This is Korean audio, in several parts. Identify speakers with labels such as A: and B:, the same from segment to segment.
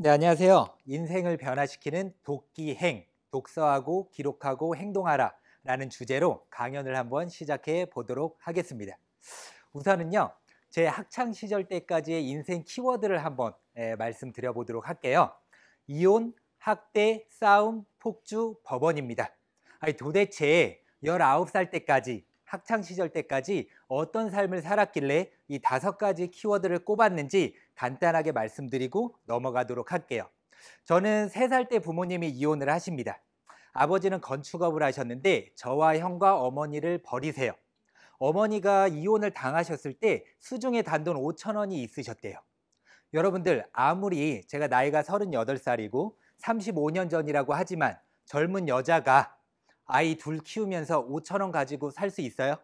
A: 네, 안녕하세요. 인생을 변화시키는 독기행, 독서하고 기록하고 행동하라 라는 주제로 강연을 한번 시작해 보도록 하겠습니다. 우선은요, 제 학창 시절 때까지의 인생 키워드를 한번 말씀드려 보도록 할게요. 이혼, 학대, 싸움, 폭주, 법원입니다. 아니, 도대체 19살 때까지, 학창 시절 때까지 어떤 삶을 살았길래 이 5가지 키워드를 꼽았는지 간단하게 말씀드리고 넘어가도록 할게요. 저는 3살 때 부모님이 이혼을 하십니다. 아버지는 건축업을 하셨는데 저와 형과 어머니를 버리세요. 어머니가 이혼을 당하셨을 때 수중에 단돈 5천 원이 있으셨대요. 여러분들, 아무리 제가 나이가 38살이고 35년 전이라고 하지만 젊은 여자가 아이 둘 키우면서 5천 원 가지고 살 수 있어요?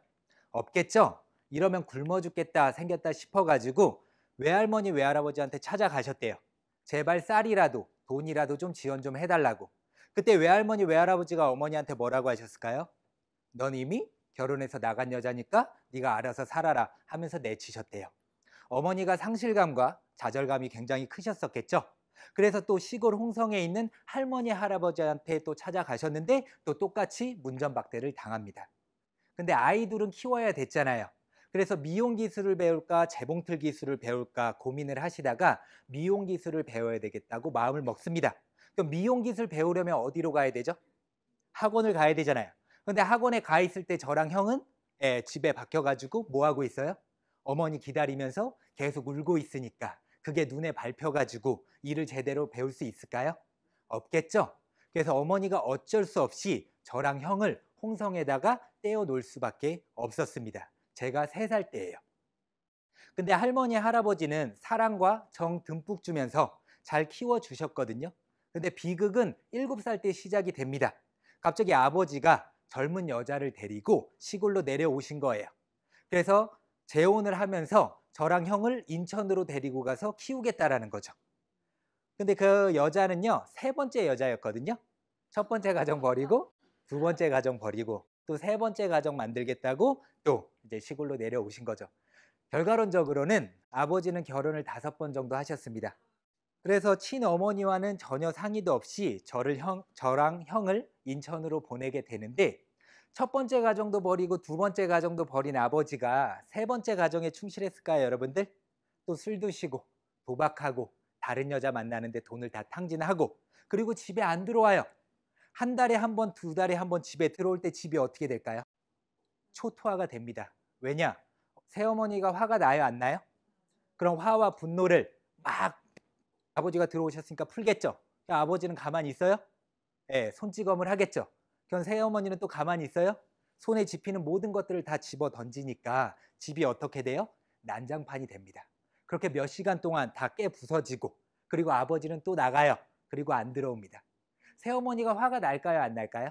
A: 없겠죠? 이러면 굶어 죽겠다 생겼다 싶어가지고 외할머니 외할아버지한테 찾아가셨대요. 제발 쌀이라도 돈이라도 좀 지원 좀 해달라고. 그때 외할머니 외할아버지가 어머니한테 뭐라고 하셨을까요? 넌 이미 결혼해서 나간 여자니까 네가 알아서 살아라 하면서 내치셨대요. 어머니가 상실감과 좌절감이 굉장히 크셨었겠죠. 그래서 또 시골 홍성에 있는 할머니 할아버지한테 또 찾아가셨는데 또 똑같이 문전박대를 당합니다. 근데 아이들은 키워야 됐잖아요. 그래서 미용 기술을 배울까 재봉틀 기술을 배울까 고민을 하시다가 미용 기술을 배워야 되겠다고 마음을 먹습니다. 그럼 미용 기술 배우려면 어디로 가야 되죠? 학원을 가야 되잖아요. 근데 학원에 가 있을 때 저랑 형은 집에 박혀가지고 뭐 하고 있어요? 어머니 기다리면서 계속 울고 있으니까 그게 눈에 밟혀가지고 일을 제대로 배울 수 있을까요? 없겠죠? 그래서 어머니가 어쩔 수 없이 저랑 형을 홍성에다가 떼어 놓을 수밖에 없었습니다. 제가 3살 때예요. 근데 할머니 할아버지는 사랑과 정 듬뿍 주면서 잘 키워주셨거든요. 근데 비극은 7살 때 시작이 됩니다. 갑자기 아버지가 젊은 여자를 데리고 시골로 내려오신 거예요. 그래서 재혼을 하면서 저랑 형을 인천으로 데리고 가서 키우겠다라는 거죠. 근데 그 여자는요, 3번째 여자였거든요. 첫 번째 가정 버리고, 2번째 가정 버리고, 또 3번째 가정 만들겠다고 또 이제 시골로 내려오신 거죠. 결과론적으로는 아버지는 결혼을 5번 정도 하셨습니다. 그래서 친어머니와는 전혀 상의도 없이 저랑 형을 인천으로 보내게 되는데, 첫 번째 가정도 버리고 2번째 가정도 버린 아버지가 3번째 가정에 충실했을까요, 여러분들? 또 술 드시고 도박하고 다른 여자 만나는데 돈을 다 탕진하고 그리고 집에 안 들어와요. 한 달에 한 번, 2달에 한 번 집에 들어올 때 집이 어떻게 될까요? 초토화가 됩니다. 왜냐? 새어머니가 화가 나요, 안 나요? 그럼 화와 분노를 막 아버지가 들어오셨으니까 풀겠죠. 아버지는 가만히 있어요? 예, 손찌검을 하겠죠. 그럼 새어머니는 또 가만히 있어요? 손에 집히는 모든 것들을 다 집어 던지니까 집이 어떻게 돼요? 난장판이 됩니다. 그렇게 몇 시간 동안 다 깨 부서지고 그리고 아버지는 또 나가요. 그리고 안 들어옵니다. 새어머니가 화가 날까요? 안 날까요?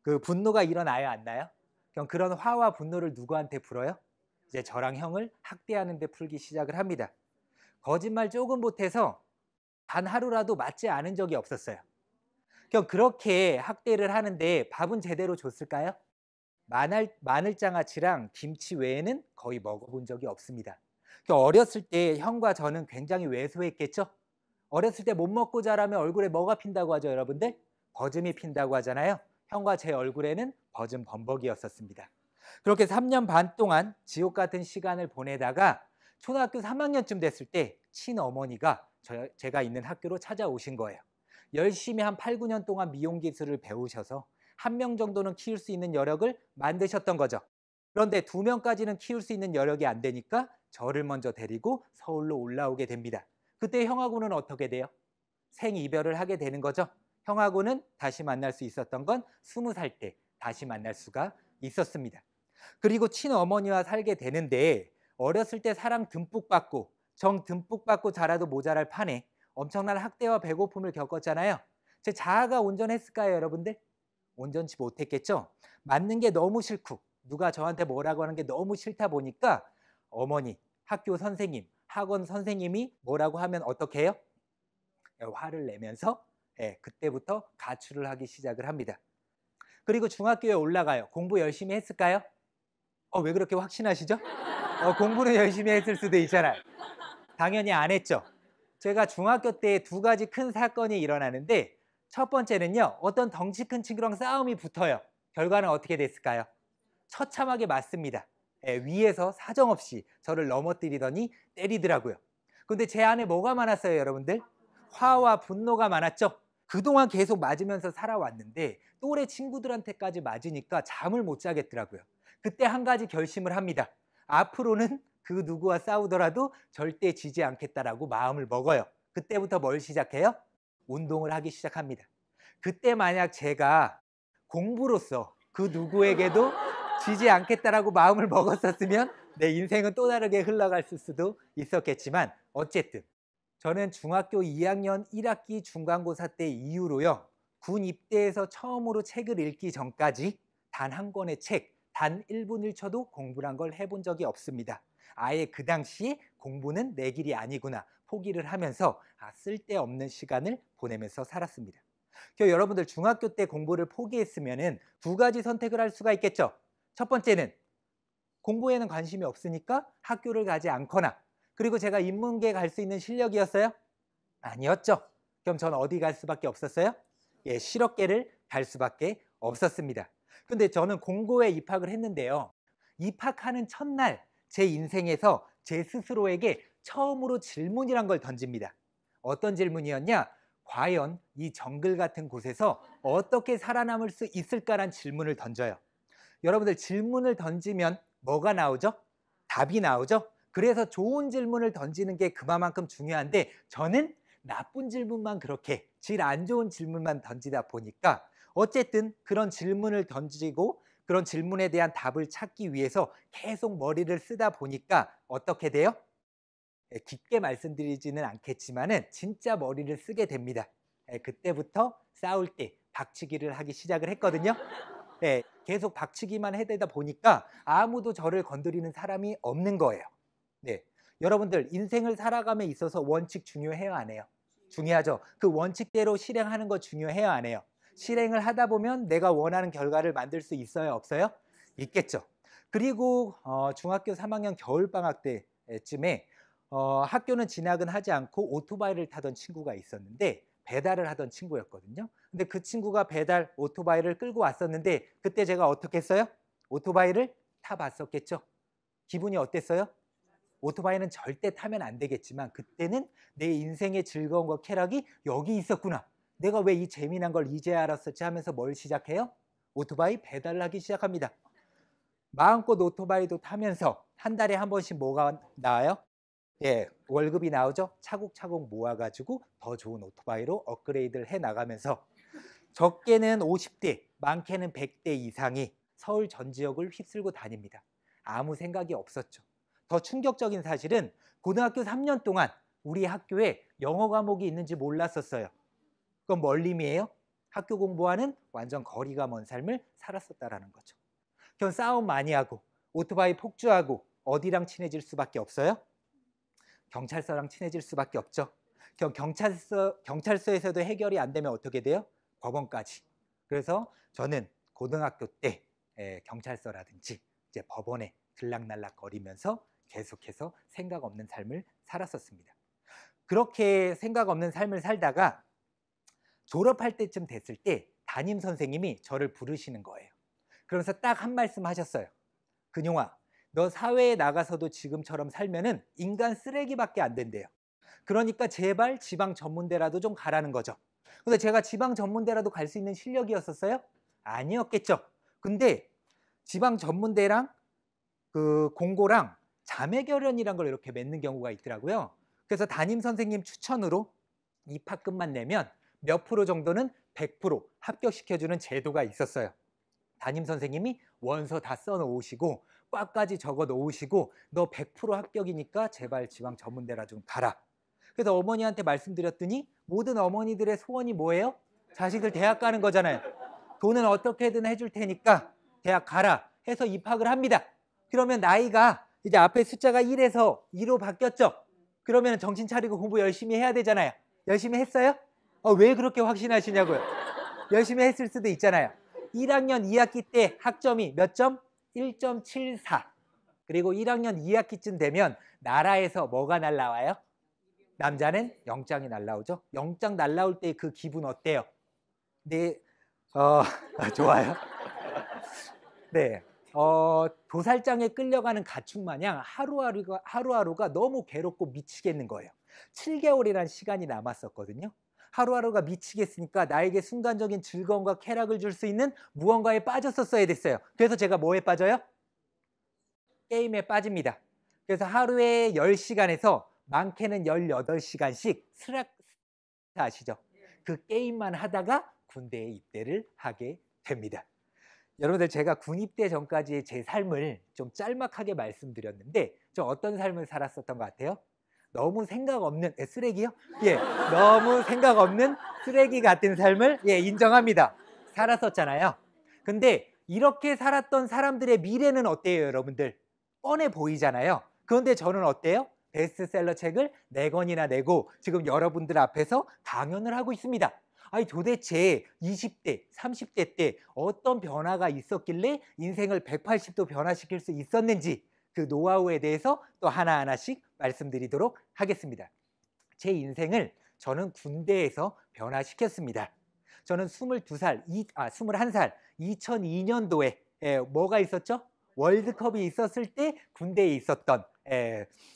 A: 그 분노가 일어나요? 안 나요? 그럼 그런 화와 분노를 누구한테 풀어요? 이제 저랑 형을 학대하는 데 풀기 시작을 합니다. 거짓말 조금 못해서 단 하루라도 맞지 않은 적이 없었어요. 그럼 그렇게 학대를 하는데 밥은 제대로 줬을까요? 마늘장아찌랑 김치 외에는 거의 먹어본 적이 없습니다. 어렸을 때 형과 저는 굉장히 왜소했겠죠? 어렸을 때 못 먹고 자라면 얼굴에 뭐가 핀다고 하죠, 여러분들? 버짐이 핀다고 하잖아요. 형과 제 얼굴에는 버짐 범벅이었었습니다. 그렇게 3년 반 동안 지옥 같은 시간을 보내다가 초등학교 3학년쯤 됐을 때 친어머니가 제가 있는 학교로 찾아오신 거예요. 열심히 한 8, 9년 동안 미용 기술을 배우셔서 1명 정도는 키울 수 있는 여력을 만드셨던 거죠. 그런데 2명까지는 키울 수 있는 여력이 안 되니까 저를 먼저 데리고 서울로 올라오게 됩니다. 그때 형하고는 어떻게 돼요? 생이별을 하게 되는 거죠. 형하고는 다시 만날 수 있었던 건 20살 때 다시 만날 수가 있었습니다. 그리고 친어머니와 살게 되는데 어렸을 때 사랑 듬뿍 받고 정 듬뿍 받고 자라도 모자랄 판에 엄청난 학대와 배고픔을 겪었잖아요. 제 자아가 온전했을까요, 여러분들? 온전치 못했겠죠? 맞는 게 너무 싫고 누가 저한테 뭐라고 하는 게 너무 싫다 보니까 어머니, 학교 선생님, 학원 선생님이 뭐라고 하면 어떻게 해요? 화를 내면서 그때부터 가출을 하기 시작을 합니다. 그리고 중학교에 올라가요. 공부 열심히 했을까요? 왜 그렇게 확신하시죠? 공부는 열심히 했을 수도 있잖아요. 당연히 안 했죠. 제가 중학교 때 두 가지 큰 사건이 일어나는데 첫 번째는요. 어떤 덩치 큰 친구랑 싸움이 붙어요. 결과는 어떻게 됐을까요? 처참하게 맞습니다. 예, 위에서 사정없이 저를 넘어뜨리더니 때리더라고요. 근데 제 안에 뭐가 많았어요, 여러분들? 화와 분노가 많았죠? 그동안 계속 맞으면서 살아왔는데 또래 친구들한테까지 맞으니까 잠을 못 자겠더라고요. 그때 한 가지 결심을 합니다. 앞으로는 그 누구와 싸우더라도 절대 지지 않겠다라고 마음을 먹어요. 그때부터 뭘 시작해요? 운동을 하기 시작합니다. 그때 만약 제가 공부로서 그 누구에게도 지지 않겠다라고 마음을 먹었었으면 내 인생은 또 다르게 흘러갔을 수도 있었겠지만 어쨌든 저는 중학교 2학년 1학기 중간고사 때 이후로요. 군 입대해서 처음으로 책을 읽기 전까지 단 한 권의 책, 단 1분 1초도 공부를 한 걸 해본 적이 없습니다. 아예 그 당시에 공부는 내 길이 아니구나 포기를 하면서 쓸데없는 시간을 보내면서 살았습니다. 여러분들 중학교 때 공부를 포기했으면 두 가지 선택을 할 수가 있겠죠. 첫 번째는 공부에는 관심이 없으니까 학교를 가지 않거나 그리고 제가 인문계 갈 수 있는 실력이었어요? 아니었죠. 그럼 저는 어디 갈 수밖에 없었어요? 예, 실업계를 갈 수밖에 없었습니다. 근데 저는 공고에 입학을 했는데요. 입학하는 첫날 제 인생에서 제 스스로에게 처음으로 질문이란 걸 던집니다. 어떤 질문이었냐? 과연 이 정글 같은 곳에서 어떻게 살아남을 수 있을까란 질문을 던져요. 여러분들 질문을 던지면 뭐가 나오죠? 답이 나오죠? 그래서 좋은 질문을 던지는 게 그만큼 중요한데 저는 나쁜 질문만 그렇게 질 안 좋은 질문만 던지다 보니까 어쨌든 그런 질문을 던지고 그런 질문에 대한 답을 찾기 위해서 계속 머리를 쓰다 보니까 어떻게 돼요? 깊게 말씀드리지는 않겠지만은 진짜 머리를 쓰게 됩니다. 그때부터 싸울 때 박치기를 하기 시작을 했거든요. 계속 박치기만 해대다 보니까 아무도 저를 건드리는 사람이 없는 거예요. 네, 여러분들 인생을 살아감에 있어서 원칙 중요해요, 안 해요? 중요하죠. 그 원칙대로 실행하는 거 중요해요, 안 해요? 실행을 하다 보면 내가 원하는 결과를 만들 수 있어요, 없어요? 있겠죠. 그리고 중학교 3학년 겨울방학 때쯤에 학교는 진학은 하지 않고 오토바이를 타던 친구가 있었는데 배달을 하던 친구였거든요. 근데 그 친구가 배달 오토바이를 끌고 왔었는데 그때 제가 어떻게 했어요? 오토바이를 타봤었겠죠. 기분이 어땠어요? 오토바이는 절대 타면 안 되겠지만 그때는 내 인생의 즐거움과 쾌락이 여기 있었구나. 내가 왜 이 재미난 걸 이제 알았었지 하면서 뭘 시작해요? 오토바이 배달을 하기 시작합니다. 마음껏 오토바이도 타면서 한 달에 한 번씩 뭐가 나와요? 예, 월급이 나오죠. 차곡차곡 모아가지고 더 좋은 오토바이로 업그레이드를 해나가면서 적게는 50대, 많게는 100대 이상이 서울 전 지역을 휩쓸고 다닙니다. 아무 생각이 없었죠. 더 충격적인 사실은 고등학교 3년 동안 우리 학교에 영어 과목이 있는지 몰랐었어요. 그건 뭘 의미해요? 학교 공부와는 완전 거리가 먼 삶을 살았었다라는 거죠. 그럼 싸움 많이 하고 오토바이 폭주하고 어디랑 친해질 수밖에 없어요? 경찰서랑 친해질 수밖에 없죠. 경찰서에서도 해결이 안 되면 어떻게 돼요? 법원까지. 그래서 저는 고등학교 때 경찰서라든지 이제 법원에 들락날락 거리면서 계속해서 생각 없는 삶을 살았었습니다. 그렇게 생각 없는 삶을 살다가 졸업할 때쯤 됐을 때 담임 선생님이 저를 부르시는 거예요. 그러면서 딱 한 말씀 하셨어요. 근용아, 너 사회에 나가서도 지금처럼 살면은 인간 쓰레기밖에 안 된대요. 그러니까 제발 지방 전문대라도 좀 가라는 거죠. 근데 제가 지방 전문대라도 갈 수 있는 실력이었었어요? 아니었겠죠. 근데 지방 전문대랑 그 공고랑 자매결연이란 걸 이렇게 맺는 경우가 있더라고요. 그래서 담임 선생님 추천으로 입학금만 내면 몇 프로 정도는 100% 합격시켜주는 제도가 있었어요. 담임 선생님이 원서 다 써놓으시고 꽉까지 적어 놓으시고 너 100% 합격이니까 제발 지방 전문대라 좀 가라. 그래서 어머니한테 말씀드렸더니 모든 어머니들의 소원이 뭐예요? 자식들 대학 가는 거잖아요. 돈은 어떻게든 해줄 테니까 대학 가라 해서 입학을 합니다. 그러면 나이가 이제 앞에 숫자가 1에서 2로 바뀌었죠. 그러면 정신 차리고 공부 열심히 해야 되잖아요. 열심히 했어요? 왜 그렇게 확신하시냐고요. 열심히 했을 수도 있잖아요. 1학년 2학기 때 학점이 몇 점? 1.74. 그리고 1학년 2학기쯤 되면 나라에서 뭐가 날라와요? 남자는 영장이 날라오죠. 영장 날라올 때 그 기분 어때요? 네, 좋아요. 네, 도살장에 끌려가는 가축 마냥 하루하루가 너무 괴롭고 미치겠는 거예요. 7개월이라는 시간이 남았었거든요. 하루하루가 미치겠으니까 나에게 순간적인 즐거움과 쾌락을 줄 수 있는 무언가에 빠졌었어야 됐어요. 그래서 제가 뭐에 빠져요? 게임에 빠집니다. 그래서 하루에 10시간에서 많게는 18시간씩 스라스 아시죠? 그 게임만 하다가 군대에 입대를 하게 됩니다. 여러분들, 제가 군 입대 전까지의 제 삶을 좀 짤막하게 말씀드렸는데 저 어떤 삶을 살았었던 것 같아요? 너무 생각 없는 쓰레기요? 예, 너무 생각 없는 쓰레기 같은 삶을 인정합니다. 살았었잖아요. 근데 이렇게 살았던 사람들의 미래는 어때요, 여러분들? 뻔해 보이잖아요. 그런데 저는 어때요? 베스트셀러 책을 4권이나 내고 지금 여러분들 앞에서 강연을 하고 있습니다. 아니, 도대체 20대, 30대 때 어떤 변화가 있었길래 인생을 180도 변화시킬 수 있었는지 그 노하우에 대해서 또 하나하나씩 말씀드리도록 하겠습니다. 제 인생을 저는 군대에서 변화시켰습니다. 저는 21살 2002년도에 뭐가 있었죠? 월드컵이 있었을 때 군대에 있었던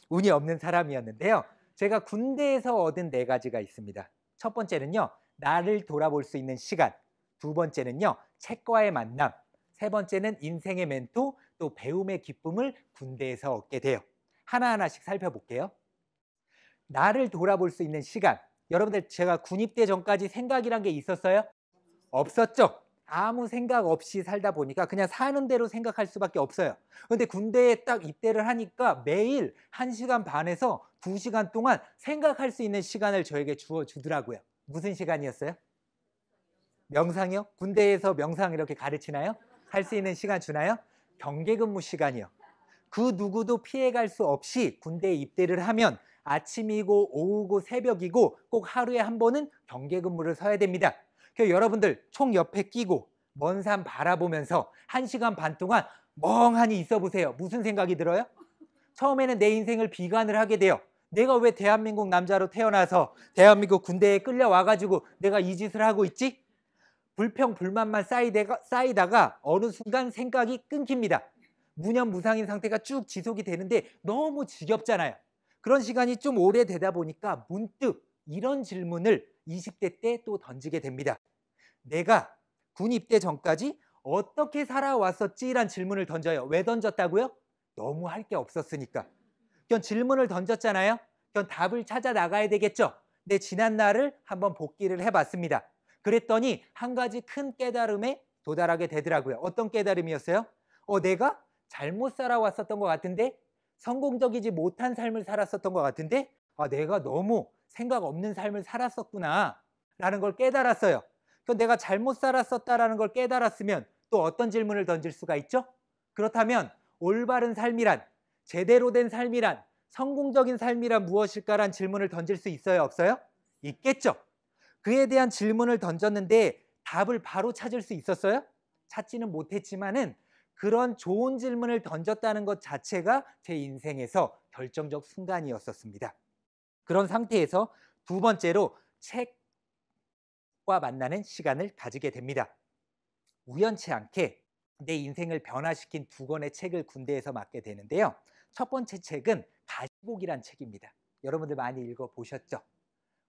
A: 운이 없는 사람이었는데요. 제가 군대에서 얻은 4가지가 있습니다. 첫 번째는요, 나를 돌아볼 수 있는 시간. 두 번째는요, 책과의 만남. 세 번째는 인생의 멘토, 또 배움의 기쁨을 군대에서 얻게 돼요. 하나하나씩 살펴볼게요. 나를 돌아볼 수 있는 시간. 여러분들, 제가 군 입대 전까지 생각이란 게 있었어요? 없었죠? 아무 생각 없이 살다 보니까 그냥 사는 대로 생각할 수밖에 없어요. 그런데 군대에 딱 입대를 하니까 매일 1시간 반에서 2시간 동안 생각할 수 있는 시간을 저에게 주더라고요. 무슨 시간이었어요? 명상이요? 군대에서 명상 이렇게 가르치나요? 할 수 있는 시간 주나요? 경계근무 시간이요. 그 누구도 피해갈 수 없이 군대에 입대를 하면 아침이고 오후고 새벽이고 꼭 하루에 한 번은 경계근무를 서야 됩니다. 그래서 여러분들 총 옆에 끼고 먼 산 바라보면서 1시간 반 동안 멍하니 있어 보세요. 무슨 생각이 들어요? 처음에는 내 인생을 비관을 하게 돼요. 내가 왜 대한민국 남자로 태어나서 대한민국 군대에 끌려와가지고 내가 이 짓을 하고 있지? 불평, 불만만 쌓이다가 어느 순간 생각이 끊깁니다. 무념무상인 상태가 쭉 지속이 되는데 너무 지겹잖아요. 그런 시간이 좀 오래되다 보니까 문득 이런 질문을 20대 때 또 던지게 됩니다. 내가 군 입대 전까지 어떻게 살아왔었지란 질문을 던져요. 왜 던졌다고요? 너무 할 게 없었으니까. 그럼 질문을 던졌잖아요. 그럼 답을 찾아 나가야 되겠죠. 내 지난 날을 한번 복기를 해봤습니다. 그랬더니 한 가지 큰 깨달음에 도달하게 되더라고요. 어떤 깨달음이었어요? 내가 잘못 살아왔었던 것 같은데, 성공적이지 못한 삶을 살았었던 것 같은데, 내가 너무 생각 없는 삶을 살았었구나 라는 걸 깨달았어요. 그럼 내가 잘못 살았었다라는 걸 깨달았으면 또 어떤 질문을 던질 수가 있죠? 그렇다면 올바른 삶이란, 제대로 된 삶이란, 성공적인 삶이란 무엇일까란 질문을 던질 수 있어요, 없어요? 있겠죠. 그에 대한 질문을 던졌는데 답을 바로 찾을 수 있었어요? 찾지는 못했지만은 그런 좋은 질문을 던졌다는 것 자체가 제 인생에서 결정적 순간이었었습니다. 그런 상태에서 두 번째로 책과 만나는 시간을 가지게 됩니다. 우연치 않게 내 인생을 변화시킨 2권의 책을 군대에서 맡게 되는데요. 첫 번째 책은 가시복이란 책입니다. 여러분들 많이 읽어보셨죠?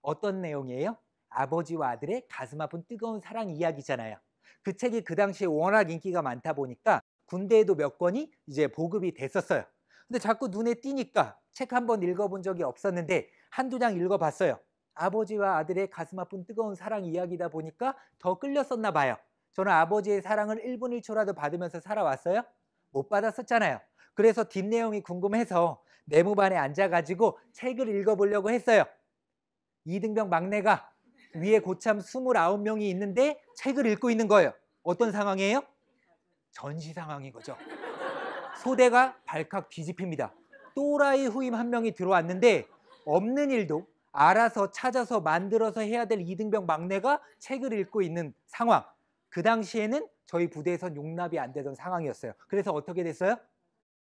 A: 어떤 내용이에요? 아버지와 아들의 가슴 아픈 뜨거운 사랑 이야기잖아요. 그 책이 그 당시에 워낙 인기가 많다 보니까 군대에도 몇 권이 이제 보급이 됐었어요. 근데 자꾸 눈에 띄니까 책 한 번 읽어본 적이 없었는데 한두 장 읽어봤어요. 아버지와 아들의 가슴 아픈 뜨거운 사랑 이야기다 보니까 더 끌렸었나 봐요. 저는 아버지의 사랑을 1분 1초라도 받으면서 살아왔어요? 못 받았었잖아요. 그래서 뒷내용이 궁금해서 내무반에 앉아가지고 책을 읽어보려고 했어요. 이등병 막내가 위에 고참 29명이 있는데 책을 읽고 있는 거예요. 어떤 상황이에요? 전시 상황인 거죠. 소대가 발칵 뒤집힙니다. 또라이 후임 한 명이 들어왔는데 없는 일도 알아서 찾아서 만들어서 해야 될 이등병 막내가 책을 읽고 있는 상황. 그 당시에는 저희 부대에선 용납이 안 되던 상황이었어요. 그래서 어떻게 됐어요?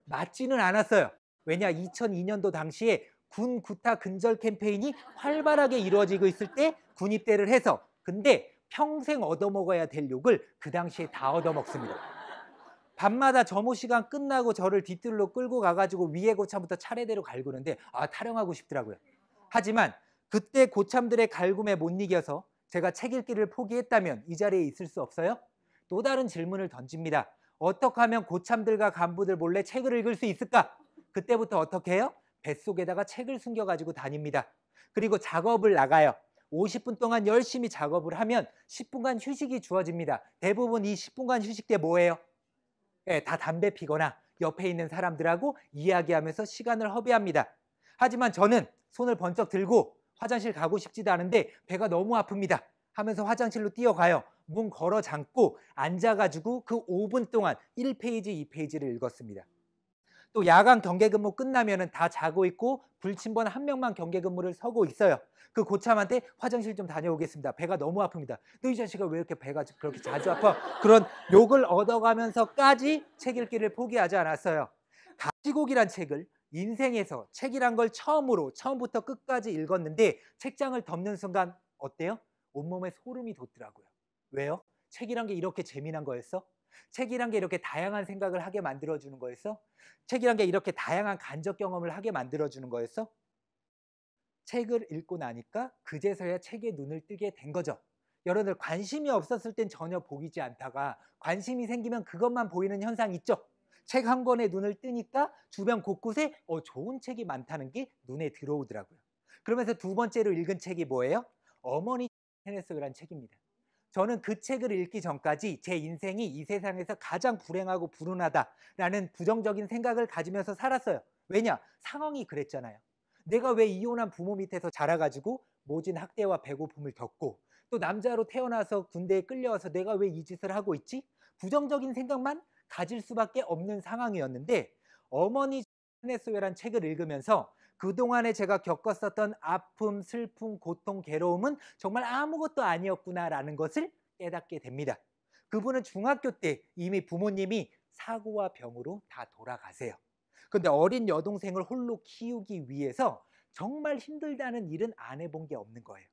A: 맞지는 않았어요. 왜냐, 2002년도 당시에 군 구타 근절 캠페인이 활발하게 이루어지고 있을 때 군입대를 해서, 근데 평생 얻어먹어야 될 욕을 그 당시에 다 얻어먹습니다. 밤마다 점호 시간 끝나고 저를 뒤뜰로 끌고 가가지고 위에 고참부터 차례대로 갈구는데 타령하고 싶더라고요. 하지만 그때 고참들의 갈굼에 못 이겨서 제가 책 읽기를 포기했다면 이 자리에 있을 수 없어요? 또 다른 질문을 던집니다. 어떻게 하면 고참들과 간부들 몰래 책을 읽을 수 있을까? 그때부터 어떻게 해요? 뱃속에다가 책을 숨겨가지고 다닙니다. 그리고 작업을 나가요. 50분 동안 열심히 작업을 하면 10분간 휴식이 주어집니다. 대부분 이 10분간 휴식 때 뭐예요? 다 담배 피거나 옆에 있는 사람들하고 이야기하면서 시간을 허비합니다. 하지만 저는 손을 번쩍 들고 화장실 가고 싶지도 않은데 배가 너무 아픕니다 하면서 화장실로 뛰어가요. 문 걸어 잠고 앉아가지고 그 5분 동안 1페이지, 2페이지를 읽었습니다. 또 야간 경계근무 끝나면은 다 자고 있고 불침번 한 명만 경계근무를 서고 있어요. 그 고참한테 화장실 좀 다녀오겠습니다. 배가 너무 아픕니다. 너 이 자식아 왜 이렇게 배가 그렇게 자주 아파? 그런 욕을 얻어가면서까지 책 읽기를 포기하지 않았어요. 가시곡이란 책을 인생에서 책이란 걸 처음부터 끝까지 읽었는데 책장을 덮는 순간 어때요? 온몸에 소름이 돋더라고요. 왜요? 책이란 게 이렇게 재미난 거였어? 책이란 게 이렇게 다양한 생각을 하게 만들어주는 거였어? 책이란 게 이렇게 다양한 간접 경험을 하게 만들어주는 거였어? 책을 읽고 나니까 그제서야 책에 눈을 뜨게 된 거죠. 여러분들 관심이 없었을 땐 전혀 보이지 않다가 관심이 생기면 그것만 보이는 현상 있죠? 책 한 권에 눈을 뜨니까 주변 곳곳에 좋은 책이 많다는 게 눈에 들어오더라고요. 그러면서 두 번째로 읽은 책이 뭐예요? 어머니 테네스라는 책입니다. 저는 그 책을 읽기 전까지 제 인생이 이 세상에서 가장 불행하고 불운하다라는 부정적인 생각을 가지면서 살았어요. 왜냐? 상황이 그랬잖아요. 내가 왜 이혼한 부모 밑에서 자라가지고 모진 학대와 배고픔을 겪고 또 남자로 태어나서 군대에 끌려와서 내가 왜 이 짓을 하고 있지? 부정적인 생각만 가질 수밖에 없는 상황이었는데 어머니 스네스웨란 책을 읽으면서 그동안에 제가 겪었었던 아픔, 슬픔, 고통, 괴로움은 정말 아무것도 아니었구나라는 것을 깨닫게 됩니다. 그분은 중학교 때 이미 부모님이 사고와 병으로 다 돌아가세요. 그런데 어린 여동생을 홀로 키우기 위해서 정말 힘들다는 일은 안 해본 게 없는 거예요.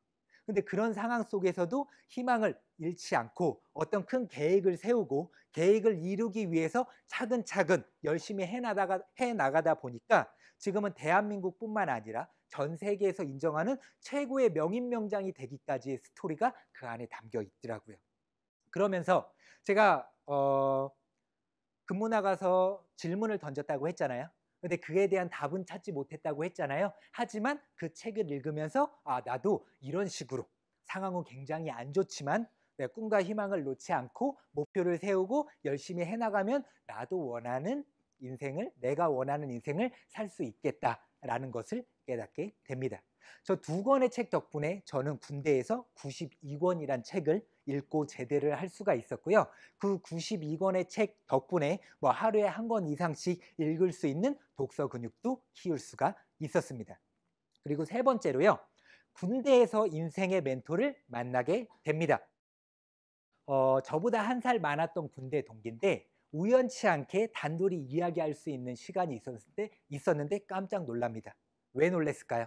A: 근데 그런 상황 속에서도 희망을 잃지 않고 어떤 큰 계획을 세우고 계획을 이루기 위해서 차근차근 열심히 해나가다 보니까 지금은 대한민국뿐만 아니라 전 세계에서 인정하는 최고의 명인 명장이 되기까지의 스토리가 그 안에 담겨 있더라고요. 그러면서 제가 근무 나가서 질문을 던졌다고 했잖아요. 근데 그에 대한 답은 찾지 못했다고 했잖아요. 하지만 그 책을 읽으면서 나도 이런 식으로 상황은 굉장히 안 좋지만 내 꿈과 희망을 놓지 않고 목표를 세우고 열심히 해나가면 나도 내가 원하는 인생을 살 수 있겠다라는 것을 깨닫게 됩니다. 저 두 권의 책 덕분에 저는 군대에서 92권이란 책을 읽고 제대를 할 수가 있었고요. 그 92권의 책 덕분에 하루에 한 권 이상씩 읽을 수 있는 독서 근육도 키울 수가 있었습니다. 그리고 세 번째로요. 군대에서 인생의 멘토를 만나게 됩니다. 저보다 한 살 많았던 군대 동기인데 우연치 않게 단둘이 이야기할 수 있는 시간이 있었는데 깜짝 놀랍니다. 왜 놀랬을까요?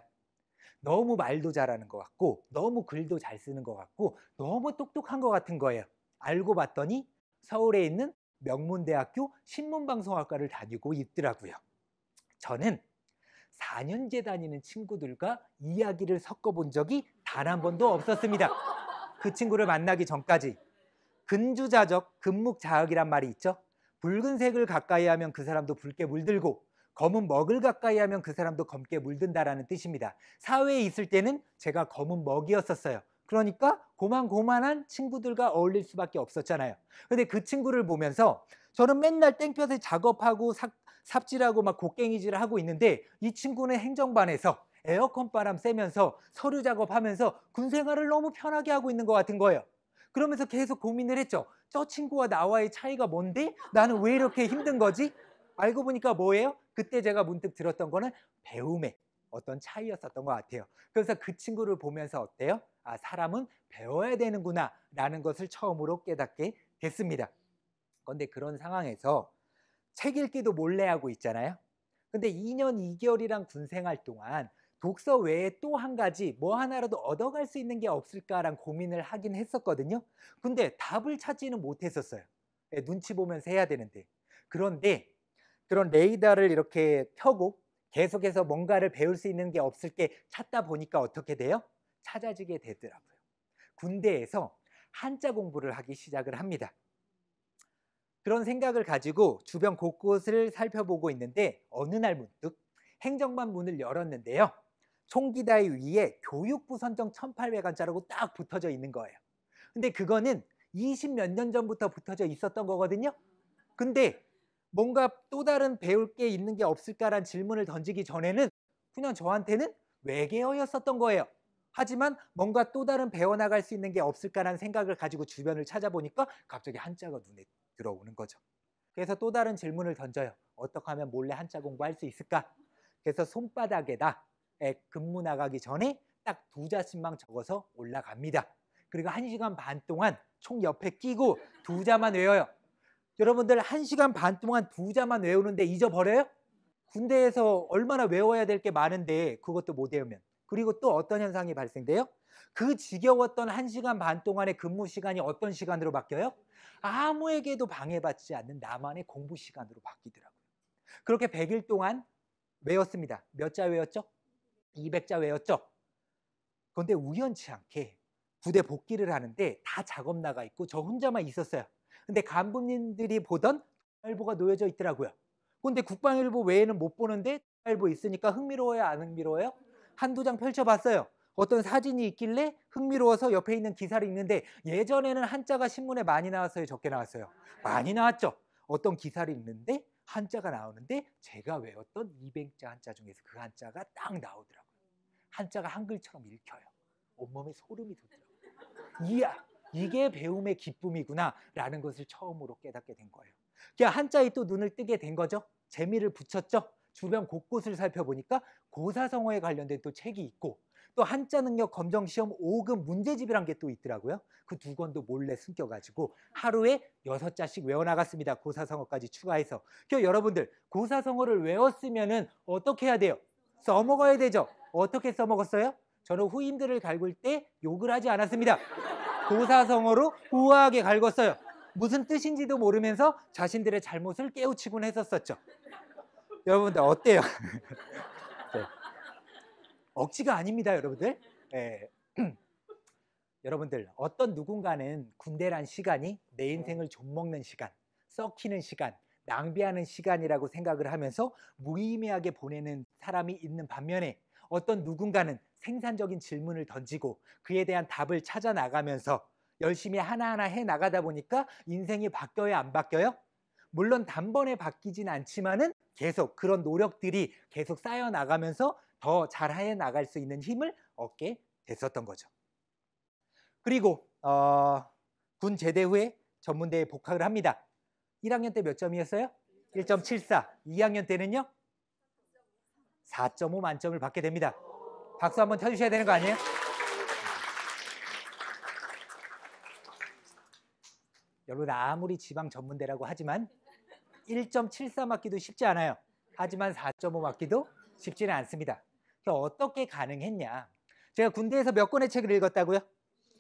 A: 너무 말도 잘하는 것 같고 너무 글도 잘 쓰는 것 같고 너무 똑똑한 것 같은 거예요. 알고 봤더니 서울에 있는 명문대학교 신문방송학과를 다니고 있더라고요. 저는 4년제 다니는 친구들과 이야기를 섞어본 적이 단 한 번도 없었습니다. 그 친구를 만나기 전까지. 근주자적, 금묵자흑이란 말이 있죠. 붉은색을 가까이 하면 그 사람도 붉게 물들고 검은 먹을 가까이 하면 그 사람도 검게 물든다라는 뜻입니다. 사회에 있을 때는 제가 검은 먹이었었어요. 그러니까 고만고만한 친구들과 어울릴 수밖에 없었잖아요. 근데 그 친구를 보면서 저는 맨날 땡볕에 작업하고 삽질하고 막 곡괭이질을 하고 있는데 이 친구는 행정반에서 에어컨 바람 쐬면서 서류 작업하면서 군 생활을 너무 편하게 하고 있는 것 같은 거예요. 그러면서 계속 고민을 했죠. 저 친구와 나와의 차이가 뭔데? 나는 왜 이렇게 힘든 거지? 알고 보니까 뭐예요? 그때 제가 문득 들었던 거는 배움의 어떤 차이였었던 것 같아요. 그래서 그 친구를 보면서 어때요? 사람은 배워야 되는구나 라는 것을 처음으로 깨닫게 됐습니다. 그런데 그런 상황에서 책 읽기도 몰래 하고 있잖아요. 근데 2년 2개월이란 군 생활 동안 독서 외에 또 한 가지 뭐 하나라도 얻어갈 수 있는 게 없을까라는 고민을 하긴 했었거든요. 근데 답을 찾지는 못했었어요. 예, 눈치 보면서 해야 되는데. 그런데 그런 레이더를 이렇게 켜고 계속해서 뭔가를 배울 수 있는 게 없을게 찾다 보니까 어떻게 돼요? 찾아지게 되더라고요. 군대에서 한자 공부를 하기 시작을 합니다. 그런 생각을 가지고 주변 곳곳을 살펴보고 있는데 어느 날 문득 행정반 문을 열었는데요. 총기다이 위에 교육부 선정 1800원짜리라고 딱 붙어져 있는 거예요. 근데 그거는 20 몇 년 전부터 붙어져 있었던 거거든요. 근데 뭔가 또 다른 배울 게 있는 게 없을까란 질문을 던지기 전에는 그냥 저한테는 외계어였었던 거예요. 하지만 뭔가 또 다른 배워나갈 수 있는 게 없을까라는 생각을 가지고 주변을 찾아보니까 갑자기 한자가 눈에 들어오는 거죠. 그래서 또 다른 질문을 던져요. 어떻게 하면 몰래 한자 공부할 수 있을까? 그래서 손바닥에다 근무 나가기 전에 딱 2자씩만 적어서 올라갑니다. 그리고 1시간 반 동안 총 옆에 끼고 2자만 외워요. 여러분들 1시간 반 동안 2자만 외우는데 잊어버려요? 군대에서 얼마나 외워야 될 게 많은데 그것도 못 외우면. 그리고 또 어떤 현상이 발생돼요? 그 지겨웠던 1시간 반 동안의 근무 시간이 어떤 시간으로 바뀌어요? 아무에게도 방해받지 않는 나만의 공부 시간으로 바뀌더라고요. 그렇게 100일 동안 외웠습니다. 몇 자 외웠죠? 200자 외웠죠? 그런데 우연치 않게 부대 복귀를 하는데 다 작업 나가 있고 저 혼자만 있었어요. 근데 간부님들이 보던 국방일보가 놓여져 있더라고요. 근데 국방일보 외에는 못 보는데 국방일보 있으니까 흥미로워요, 안 흥미로워요? 한두 장 펼쳐봤어요. 어떤 사진이 있길래 흥미로워서 옆에 있는 기사를 읽는데 예전에는 한자가 신문에 많이 나왔어요, 적게 나왔어요? 많이 나왔죠. 어떤 기사를 읽는데 한자가 나오는데 제가 외웠던 200자 한자 중에서 그 한자가 딱 나오더라고요. 한자가 한글처럼 읽혀요. 온몸에 소름이 돋더라고요. 이야, 이게 배움의 기쁨이구나 라는 것을 처음으로 깨닫게 된 거예요. 그냥 한자에 또 눈을 뜨게 된 거죠. 재미를 붙였죠. 주변 곳곳을 살펴보니까 고사성어에 관련된 또 책이 있고 또 한자 능력 검정 시험 5급 문제집이란 게 또 있더라고요. 그 2권도 몰래 숨겨가지고 하루에 6자씩 외워나갔습니다. 고사성어까지 추가해서. 그러니까 여러분들 고사성어를 외웠으면은 어떻게 해야 돼요? 써먹어야 되죠. 어떻게 써먹었어요? 저는 후임들을 갈굴 때 욕을 하지 않았습니다. 고사성어로 우아하게 갈궜어요. 무슨 뜻인지도 모르면서 자신들의 잘못을 깨우치곤 했었었죠. 여러분들 어때요? 네. 억지가 아닙니다, 여러분들. 네. 여러분들 어떤 누군가는 군대란 시간이 내 인생을 좀먹는 시간, 썩히는 시간, 낭비하는 시간이라고 생각을 하면서 무의미하게 보내는 사람이 있는 반면에 어떤 누군가는 생산적인 질문을 던지고 그에 대한 답을 찾아 나가면서 열심히 하나하나 해 나가다 보니까 인생이 바뀌어요, 안 바뀌어요? 물론 단번에 바뀌진 않지만은 계속 그런 노력들이 계속 쌓여 나가면서 더 잘해 나갈 수 있는 힘을 얻게 됐었던 거죠. 그리고 군 제대 후에 전문대에 복학을 합니다. 1학년 때 몇 점이었어요? 1.74. 2학년 때는요? 4.5 만점을 받게 됩니다. 박수 한번 쳐주셔야 되는 거 아니에요? 여러분 아무리 지방 전문대라고 하지만 1.74 맞기도 쉽지 않아요. 하지만 4.5 맞기도 쉽지는 않습니다. 어떻게 가능했냐? 제가 군대에서 몇 권의 책을 읽었다고요?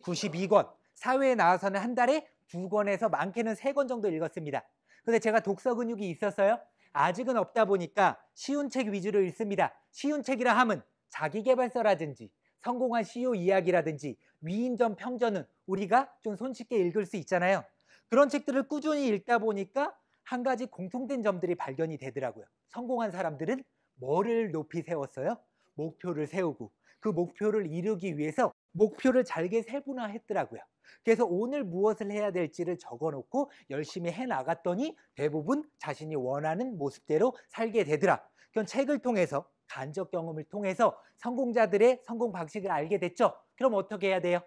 A: 92권. 사회에 나와서는 한 달에 2권에서 많게는 3권 정도 읽었습니다. 근데 제가 독서 근육이 있었어요? 아직은 없다 보니까 쉬운 책 위주로 읽습니다. 쉬운 책이라 함은 자기계발서라든지 성공한 CEO 이야기라든지 위인전 평전은 우리가 좀 손쉽게 읽을 수 있잖아요. 그런 책들을 꾸준히 읽다 보니까 한 가지 공통된 점들이 발견이 되더라고요. 성공한 사람들은 뭐를 높이 세웠어요? 목표를 세우고 그 목표를 이루기 위해서 목표를 잘게 세분화했더라고요. 그래서 오늘 무엇을 해야 될지를 적어놓고 열심히 해나갔더니 대부분 자신이 원하는 모습대로 살게 되더라. 그건 책을 통해서 간접 경험을 통해서 성공자들의 성공 방식을 알게 됐죠. 그럼 어떻게 해야 돼요?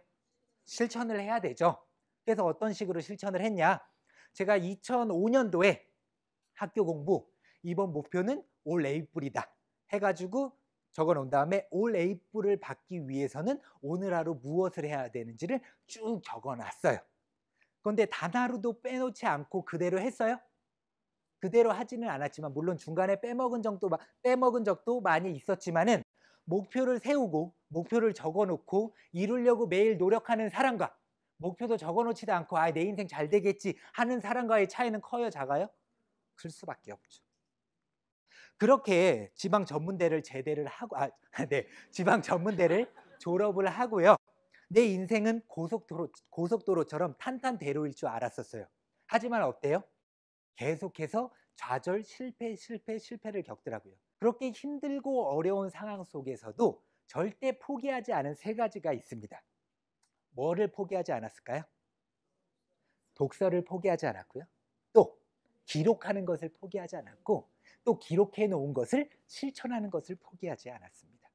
A: 실천을 해야 되죠. 그래서 어떤 식으로 실천을 했냐? 제가 2005년도에 학교 공부 이번 목표는 올 A뿔이다 해가지고 적어놓은 다음에 올 A뿔을 받기 위해서는 오늘 하루 무엇을 해야 되는지를 쭉 적어놨어요. 그런데 단 하루도 빼놓지 않고 그대로 했어요? 그대로 하지는 않았지만 물론 중간에 빼먹은 적도 많이 있었지만은 목표를 세우고 목표를 적어놓고 이루려고 매일 노력하는 사람과 목표도 적어놓지도 않고 내 인생 잘 되겠지 하는 사람과의 차이는 커요, 작아요? 클 수밖에 없죠. 그렇게 지방 전문대를 제대를 하고 네, 지방 전문대를 졸업을 하고요. 내 인생은 고속도로처럼 탄탄대로일 줄 알았었어요. 하지만 어때요? 계속해서 좌절, 실패를 겪더라고요. 그렇게 힘들고 어려운 상황 속에서도 절대 포기하지 않은 세 가지가 있습니다. 뭐를 포기하지 않았을까요? 독서를 포기하지 않았고요. 또 기록하는 것을 포기하지 않았고, 또 기록해 놓은 것을 실천하는 것을 포기하지 않았습니다.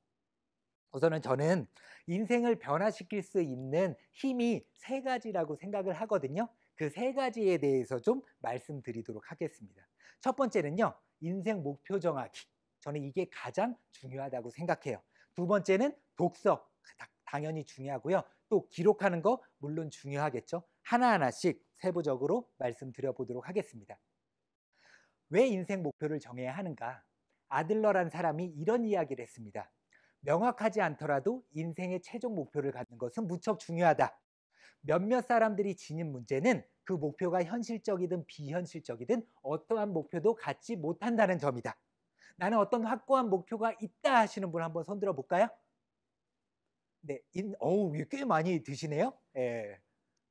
A: 우선은 저는 인생을 변화시킬 수 있는 힘이 세 가지라고 생각을 하거든요. 그 세 가지에 대해서 좀 말씀드리도록 하겠습니다. 첫 번째는요, 인생 목표 정하기. 저는 이게 가장 중요하다고 생각해요. 두 번째는 독서. 당연히 중요하고요. 또 기록하는 거 물론 중요하겠죠. 하나하나씩 세부적으로 말씀드려 보도록 하겠습니다. 왜 인생 목표를 정해야 하는가? 아들러란 사람이 이런 이야기를 했습니다. 명확하지 않더라도 인생의 최종 목표를 갖는 것은 무척 중요하다. 몇몇 사람들이 지닌 문제는 그 목표가 현실적이든 비현실적이든 어떠한 목표도 갖지 못한다는 점이다. 나는 어떤 확고한 목표가 있다 하시는 분 한번 손 들어 볼까요? 네, 꽤 많이 드시네요. 예,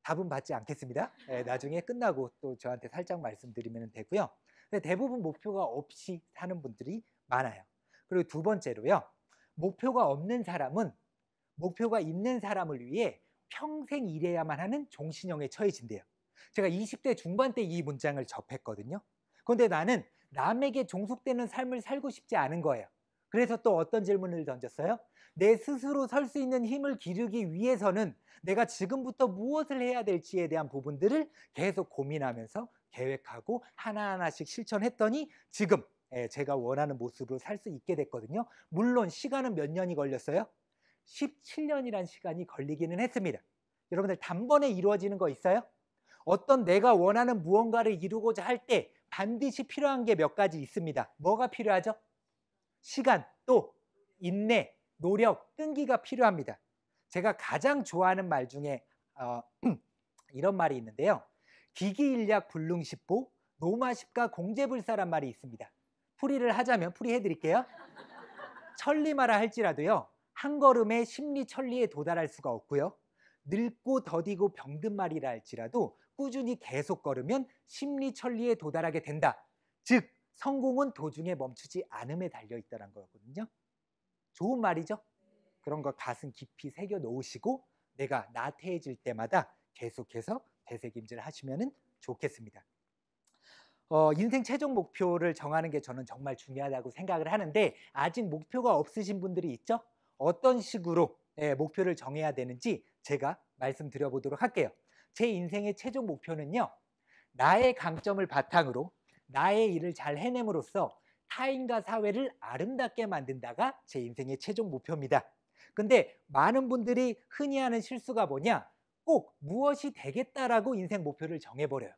A: 답은 받지 않겠습니다. 예, 나중에 끝나고 또 저한테 살짝 말씀드리면 되고요. 근데 대부분 목표가 없이 사는 분들이 많아요. 그리고 두 번째로요, 목표가 없는 사람은 목표가 있는 사람을 위해 평생 일해야만 하는 종신형에 처해진대요. 제가 20대 중반 때 이 문장을 접했거든요. 그런데 나는 남에게 종속되는 삶을 살고 싶지 않은 거예요. 그래서 또 어떤 질문을 던졌어요? 내 스스로 설 수 있는 힘을 기르기 위해서는 내가 지금부터 무엇을 해야 될지에 대한 부분들을 계속 고민하면서 계획하고 하나하나씩 실천했더니 지금 제가 원하는 모습으로 살 수 있게 됐거든요. 물론 시간은 몇 년이 걸렸어요? 17년이란 시간이 걸리기는 했습니다. 여러분들 단번에 이루어지는 거 있어요? 어떤 내가 원하는 무언가를 이루고자 할 때 반드시 필요한 게 몇 가지 있습니다. 뭐가 필요하죠? 시간, 또 인내, 노력, 끈기가 필요합니다. 제가 가장 좋아하는 말 중에 이런 말이 있는데요. 기기일약 불능십보, 노마십가 공재불사란 말이 있습니다. 풀이를 하자면 풀이해드릴게요. 천리마라 할지라도요, 한 걸음에 십리천리에 도달할 수가 없고요. 늙고 더디고 병든 말이라 할지라도 꾸준히 계속 걸으면 십리천리에 도달하게 된다. 즉 성공은 도중에 멈추지 않음에 달려있다는 거거든요. 좋은 말이죠. 그런 거 가슴 깊이 새겨 놓으시고 내가 나태해질 때마다 계속해서 되새김질 하시면 좋겠습니다. 인생 최종 목표를 정하는 게 저는 정말 중요하다고 생각을 하는데, 아직 목표가 없으신 분들이 있죠? 어떤 식으로 목표를 정해야 되는지 제가 말씀드려 보도록 할게요. 제 인생의 최종 목표는요, 나의 강점을 바탕으로 나의 일을 잘 해냄으로써 타인과 사회를 아름답게 만든다가 제 인생의 최종 목표입니다. 근데 많은 분들이 흔히 하는 실수가 뭐냐? 꼭 무엇이 되겠다라고 인생 목표를 정해버려요.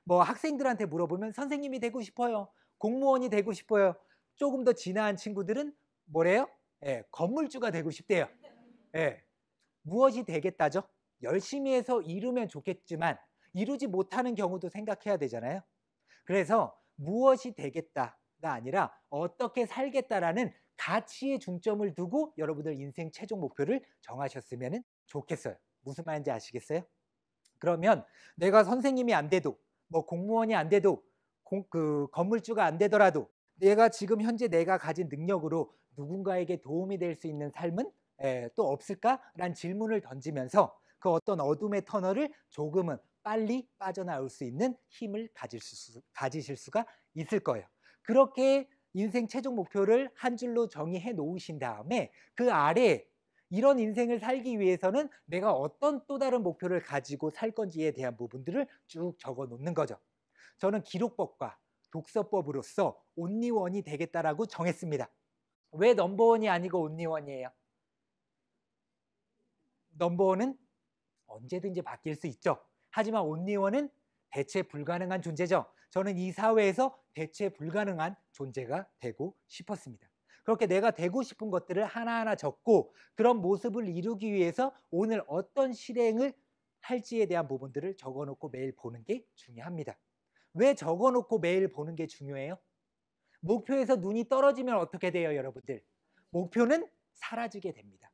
A: 뭐 학생들한테 물어보면 선생님이 되고 싶어요. 공무원이 되고 싶어요. 조금 더 진화한 친구들은 뭐래요? 건물주가 되고 싶대요. 무엇이 되겠다죠? 열심히 해서 이루면 좋겠지만 이루지 못하는 경우도 생각해야 되잖아요. 그래서 무엇이 되겠다가 아니라 어떻게 살겠다라는 가치에 중점을 두고 여러분들 인생 최종 목표를 정하셨으면 좋겠어요. 무슨 말인지 아시겠어요? 그러면 내가 선생님이 안 돼도, 뭐 공무원이 안 돼도, 건물주가 안 되더라도 내가 지금 현재 내가 가진 능력으로 누군가에게 도움이 될 수 있는 삶은 또 없을까라는 질문을 던지면서 그 어떤 어둠의 터널을 조금은 빨리 빠져나올 수 있는 힘을 가지실 수가 있을 거예요. 그렇게 인생 최종 목표를 한 줄로 정의해 놓으신 다음에 그 아래 이런 인생을 살기 위해서는 내가 어떤 또 다른 목표를 가지고 살 건지에 대한 부분들을 쭉 적어 놓는 거죠. 저는 기록법과 독서법으로서 온리원이 되겠다라고 정했습니다. 왜 넘버원이 아니고 온리원이에요? 넘버원은 언제든지 바뀔 수 있죠. 하지만 온리원은 대체 불가능한 존재죠. 저는 이 사회에서 대체 불가능한 존재가 되고 싶었습니다. 그렇게 내가 되고 싶은 것들을 하나하나 적고 그런 모습을 이루기 위해서 오늘 어떤 실행을 할지에 대한 부분들을 적어놓고 매일 보는 게 중요합니다. 왜 적어놓고 매일 보는 게 중요해요? 목표에서 눈이 떨어지면 어떻게 돼요, 여러분들? 목표는 사라지게 됩니다.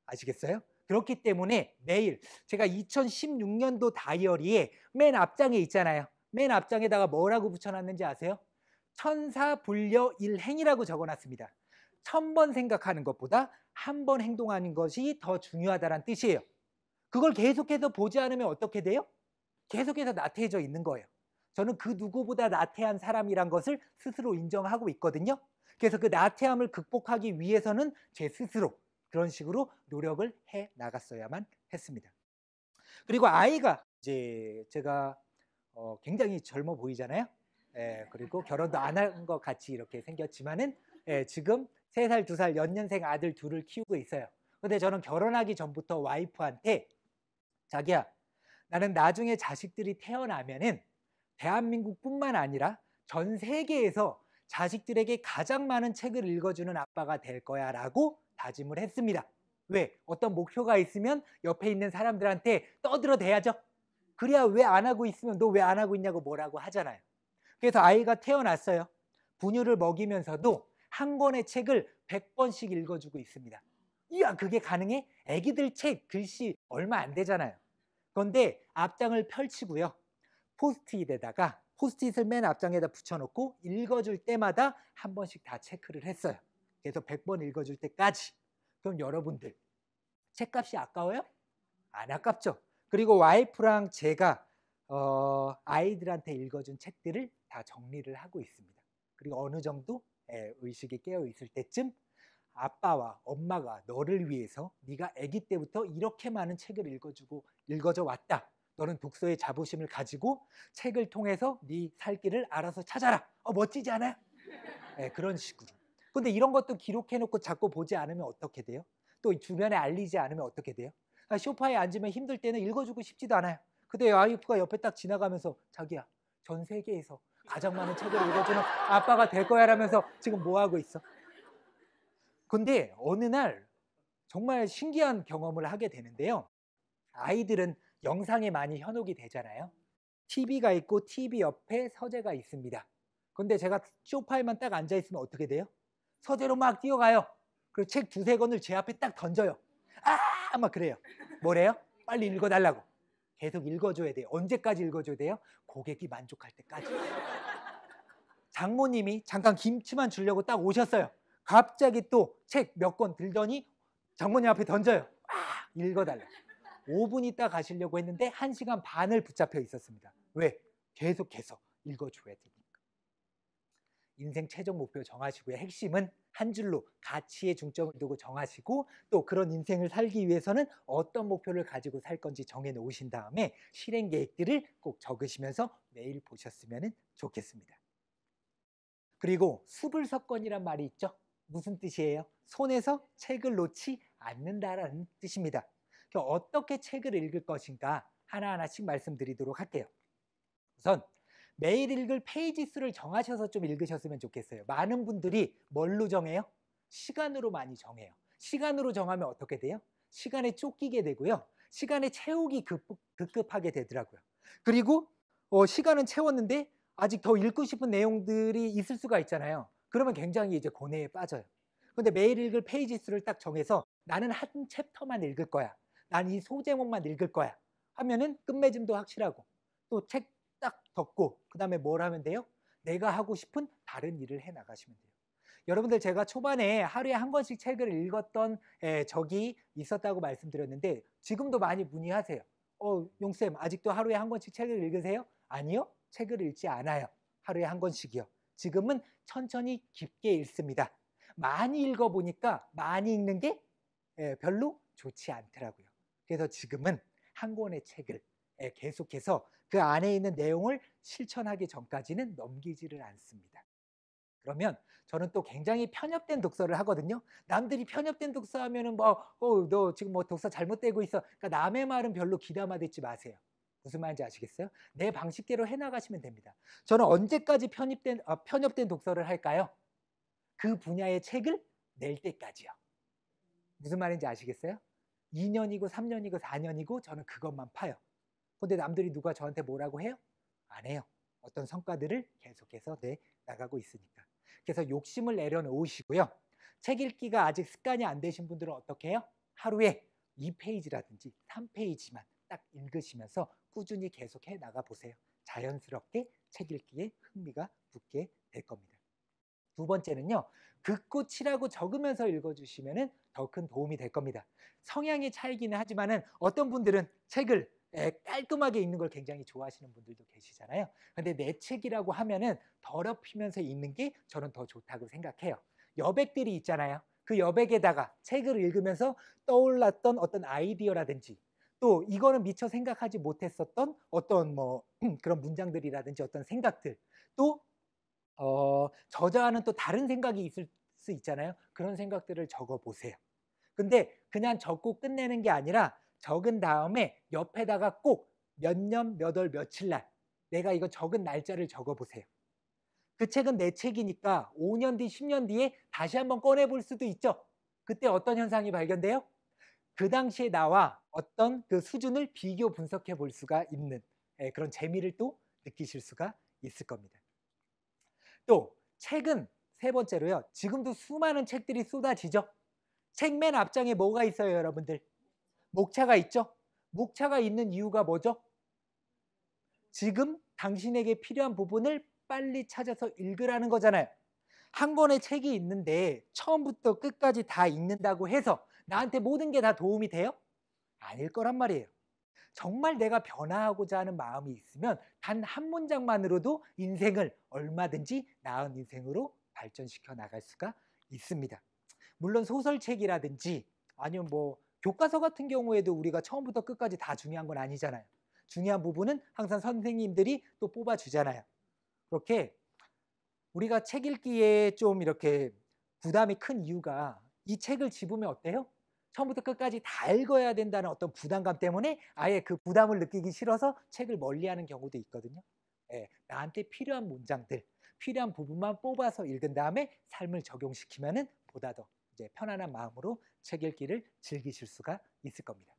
A: 아시겠어요? 그렇기 때문에 매일 제가 2016년도 다이어리에 맨 앞장에 있잖아요. 맨 앞장에다가 뭐라고 붙여놨는지 아세요? 천사분려일행이라고 적어놨습니다. 1000번 생각하는 것보다 한 번 행동하는 것이 더 중요하다는 뜻이에요. 그걸 계속해서 보지 않으면 어떻게 돼요? 계속해서 나태해져 있는 거예요. 저는 그 누구보다 나태한 사람이란 것을 스스로 인정하고 있거든요. 그래서 그 나태함을 극복하기 위해서는 제 스스로 그런 식으로 노력을 해 나갔어야만 했습니다. 그리고 아이가 이제 제가 굉장히 젊어 보이잖아요. 그리고 결혼도 안 한 것 같이 이렇게 생겼지만은 지금 3살, 2살 연년생 아들 둘을 키우고 있어요. 근데 저는 결혼하기 전부터 와이프한테 자기야, 나는 나중에 자식들이 태어나면은 대한민국뿐만 아니라 전 세계에서 자식들에게 가장 많은 책을 읽어주는 아빠가 될 거야 라고 다짐을 했습니다. 왜? 어떤 목표가 있으면 옆에 있는 사람들한테 떠들어대야죠. 그래야 왜 안 하고 있으면 너 왜 안 하고 있냐고 뭐라고 하잖아요. 그래서 아이가 태어났어요. 분유를 먹이면서도 한 권의 책을 100번씩 읽어주고 있습니다. 이야, 그게 가능해? 애기들 책 글씨 얼마 안 되잖아요. 그런데 앞장을 펼치고요. 포스트잇을 맨 앞장에다 붙여놓고 읽어줄 때마다 한 번씩 다 체크를 했어요. 그래서 100번 읽어줄 때까지. 그럼 여러분들 책값이 아까워요? 안 아깝죠? 그리고 와이프랑 제가 아이들한테 읽어준 책들을 다 정리를 하고 있습니다. 그리고 어느 정도 의식이 깨어 있을 때쯤 아빠와 엄마가 너를 위해서 네가 아기 때부터 이렇게 많은 책을 읽어줘 왔다. 너는 독서의 자부심을 가지고 책을 통해서 네 살 길을 알아서 찾아라. 멋지지 않아요? 그런 식으로. 근데 이런 것도 기록해놓고 자꾸 보지 않으면 어떻게 돼요? 또 주변에 알리지 않으면 어떻게 돼요? 소파에 앉으면 힘들 때는 읽어주고 싶지도 않아요. 근데 와이프가 옆에 딱 지나가면서 자기야, 전 세계에서 가장 많은 책을 읽어주는 아빠가 될 거야 라면서 지금 뭐 하고 있어? 근데 어느 날 정말 신기한 경험을 하게 되는데요. 아이들은 영상에 많이 현혹이 되잖아요. TV가 있고 TV 옆에 서재가 있습니다. 근데 제가 소파에만 딱 앉아있으면 어떻게 돼요? 서재로 막 뛰어가요. 그리고 책 2-3권을 제 앞에 딱 던져요. 막 그래요. 뭐래요? 빨리 읽어달라고. 계속 읽어줘야 돼요. 언제까지 읽어줘야 돼요? 고객이 만족할 때까지. 장모님이 잠깐 김치만 주려고 딱 오셨어요. 갑자기 또 책 몇 권 들더니 장모님 앞에 던져요. 읽어달라. 5분 있다 가시려고 했는데 1시간 반을 붙잡혀 있었습니다. 왜? 계속해서 읽어줘야 되니까. 인생 최종 목표 정하시고요. 핵심은 한 줄로 가치에 중점을 두고 정하시고 또 그런 인생을 살기 위해서는 어떤 목표를 가지고 살 건지 정해 놓으신 다음에 실행 계획들을 꼭 적으시면서 매일 보셨으면 좋겠습니다. 그리고 수불석권이란 말이 있죠. 무슨 뜻이에요? 손에서 책을 놓지 않는다라는 뜻입니다. 어떻게 책을 읽을 것인가 하나하나씩 말씀드리도록 할게요. 우선 매일 읽을 페이지 수를 정하셔서 좀 읽으셨으면 좋겠어요. 많은 분들이 뭘로 정해요? 시간으로 많이 정해요. 시간으로 정하면 어떻게 돼요? 시간에 쫓기게 되고요. 시간에 채우기 급급하게 되더라고요. 그리고 시간은 채웠는데 아직 더 읽고 싶은 내용들이 있을 수가 있잖아요. 그러면 굉장히 이제 고뇌에 빠져요. 근데 매일 읽을 페이지 수를 딱 정해서 나는 한 챕터만 읽을 거야. 난 이 소제목만 읽을 거야. 하면은 끝맺음도 확실하고 또 책 딱 덮고 그 다음에 뭘 하면 돼요? 내가 하고 싶은 다른 일을 해 나가시면 돼요. 여러분들 제가 초반에 하루에 한 권씩 책을 읽었던 적이 있었다고 말씀드렸는데 지금도 많이 문의하세요. 용쌤 아직도 하루에 한 권씩 책을 읽으세요? 아니요. 책을 읽지 않아요. 하루에 한 권씩이요. 지금은 천천히 깊게 읽습니다. 많이 읽어보니까 많이 읽는 게 별로 좋지 않더라고요. 그래서 지금은 한 권의 책을 계속해서 그 안에 있는 내용을 실천하기 전까지는 넘기지를 않습니다. 그러면 저는 또 굉장히 편협된 독서를 하거든요. 남들이 편협된 독서 하면은 너 지금 뭐 독서 잘못되고 있어. 그러니까 남의 말은 별로 귀담아 듣지 마세요. 무슨 말인지 아시겠어요? 내 방식대로 해나가시면 됩니다. 저는 언제까지 편협된 독서를 할까요? 그 분야의 책을 낼 때까지요. 무슨 말인지 아시겠어요? 2년이고 3년이고 4년이고 저는 그것만 파요. 근데 남들이 누가 저한테 뭐라고 해요? 안 해요. 어떤 성과들을 계속해서 나가고 있으니까. 그래서 욕심을 내려놓으시고요. 책 읽기가 아직 습관이 안 되신 분들은 어떻게 해요? 하루에 2페이지라든지 3페이지만 딱 읽으시면서 꾸준히 계속해 나가 보세요. 자연스럽게 책 읽기에 흥미가 붙게 될 겁니다. 두 번째는요. 긋고 칠하고 적으면서 읽어주시면 더 큰 도움이 될 겁니다. 성향의 차이기는 하지만은 어떤 분들은 책을 깔끔하게 읽는 걸 굉장히 좋아하시는 분들도 계시잖아요. 근데 내 책이라고 하면은 더럽히면서 읽는 게 저는 더 좋다고 생각해요. 여백들이 있잖아요. 그 여백에다가 책을 읽으면서 떠올랐던 어떤 아이디어라든지 또 이거는 미처 생각하지 못했었던 어떤 뭐 그런 문장들이라든지 어떤 생각들 또 저자와는 또 다른 생각이 있을 수 있잖아요. 그런 생각들을 적어 보세요. 근데 그냥 적고 끝내는 게 아니라 적은 다음에 옆에다가 꼭 몇 년, 몇 월, 며칠 날 내가 이거 적은 날짜를 적어 보세요. 그 책은 내 책이니까 5년 뒤, 10년 뒤에 다시 한번 꺼내 볼 수도 있죠. 그때 어떤 현상이 발견돼요? 그 당시에 나와 어떤 그 수준을 비교 분석해 볼 수가 있는 그런 재미를 또 느끼실 수가 있을 겁니다. 또 책은 세 번째로요. 지금도 수많은 책들이 쏟아지죠. 책 맨 앞장에 뭐가 있어요, 여러분들? 목차가 있죠. 목차가 있는 이유가 뭐죠? 지금 당신에게 필요한 부분을 빨리 찾아서 읽으라는 거잖아요. 한 권의 책이 있는데 처음부터 끝까지 다 읽는다고 해서 나한테 모든 게 다 도움이 돼요? 아닐 거란 말이에요. 정말 내가 변화하고자 하는 마음이 있으면 단 한 문장만으로도 인생을 얼마든지 나은 인생으로 발전시켜 나갈 수가 있습니다. 물론 소설책이라든지 아니면 뭐 교과서 같은 경우에도 우리가 처음부터 끝까지 다 중요한 건 아니잖아요. 중요한 부분은 항상 선생님들이 또 뽑아주잖아요. 그렇게 우리가 책 읽기에 좀 이렇게 부담이 큰 이유가 이 책을 집으면 어때요? 처음부터 끝까지 다 읽어야 된다는 어떤 부담감 때문에 아예 그 부담을 느끼기 싫어서 책을 멀리하는 경우도 있거든요. 나한테 필요한 문장들, 필요한 부분만 뽑아서 읽은 다음에 삶을 적용시키면은 보다 더 이제 편안한 마음으로 책 읽기를 즐기실 수가 있을 겁니다.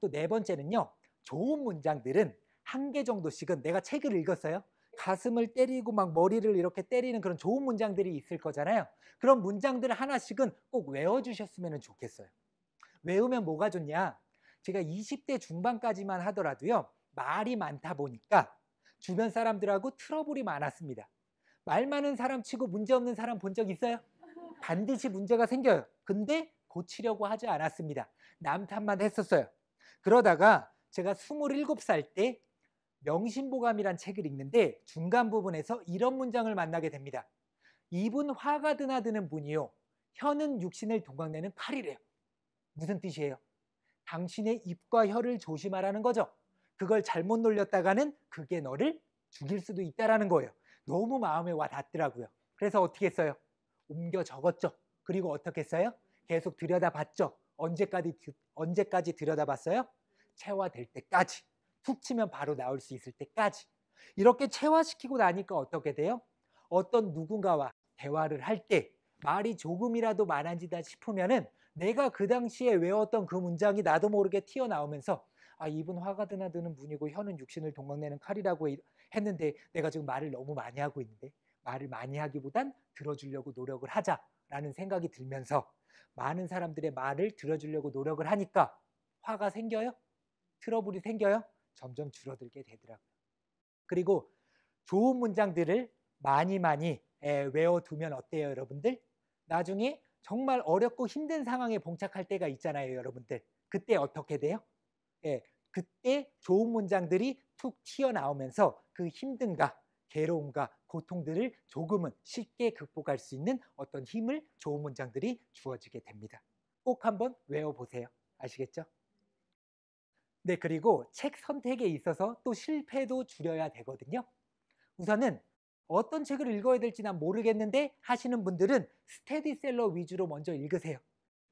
A: 또 네 번째는요. 좋은 문장들은 한 개 정도씩은 내가 책을 읽었어요. 가슴을 때리고 막 머리를 이렇게 때리는 그런 좋은 문장들이 있을 거잖아요. 그런 문장들을 하나씩은 꼭 외워주셨으면 좋겠어요. 외우면 뭐가 좋냐? 제가 20대 중반까지만 하더라도요. 말이 많다 보니까 주변 사람들하고 트러블이 많았습니다. 말 많은 사람 치고 문제 없는 사람 본 적 있어요? 반드시 문제가 생겨요. 근데 고치려고 하지 않았습니다. 남 탓만 했었어요. 그러다가 제가 27살 때 명심보감이란 책을 읽는데 중간 부분에서 이런 문장을 만나게 됩니다. 이분 화가 드나드는 분이요. 혀는 육신을 동강내는 칼이래요. 무슨 뜻이에요? 당신의 입과 혀를 조심하라는 거죠. 그걸 잘못 놀렸다가는 그게 너를 죽일 수도 있다라는 거예요. 너무 마음에 와 닿더라고요. 그래서 어떻게 했어요? 옮겨 적었죠. 그리고 어떻게 했어요? 계속 들여다봤죠. 언제까지 들여다봤어요? 체화될 때까지. 툭 치면 바로 나올 수 있을 때까지. 이렇게 체화시키고 나니까 어떻게 돼요? 어떤 누군가와 대화를 할 때 말이 조금이라도 많아지다 싶으면은 내가 그 당시에 외웠던 그 문장이 나도 모르게 튀어나오면서 아, 이분 화가 드나드는 분이고 혀는 육신을 동강내는 칼이라고 했는데 내가 지금 말을 너무 많이 하고 있는데 말을 많이 하기보단 들어주려고 노력을 하자라는 생각이 들면서 많은 사람들의 말을 들어주려고 노력을 하니까 화가 생겨요? 트러블이 생겨요? 점점 줄어들게 되더라고요. 그리고 좋은 문장들을 많이 외워두면 어때요, 여러분들? 나중에 정말 어렵고 힘든 상황에 봉착할 때가 있잖아요, 여러분들. 그때 어떻게 돼요? 그때 좋은 문장들이 툭 튀어나오면서 그 힘든가, 괴로움과 고통들을 조금은 쉽게 극복할 수 있는 어떤 힘을 좋은 문장들이 주어지게 됩니다. 꼭 한번 외워보세요. 아시겠죠? 네, 그리고 책 선택에 있어서 또 실패도 줄여야 되거든요. 우선은 어떤 책을 읽어야 될지 난 모르겠는데 하시는 분들은 스테디셀러 위주로 먼저 읽으세요.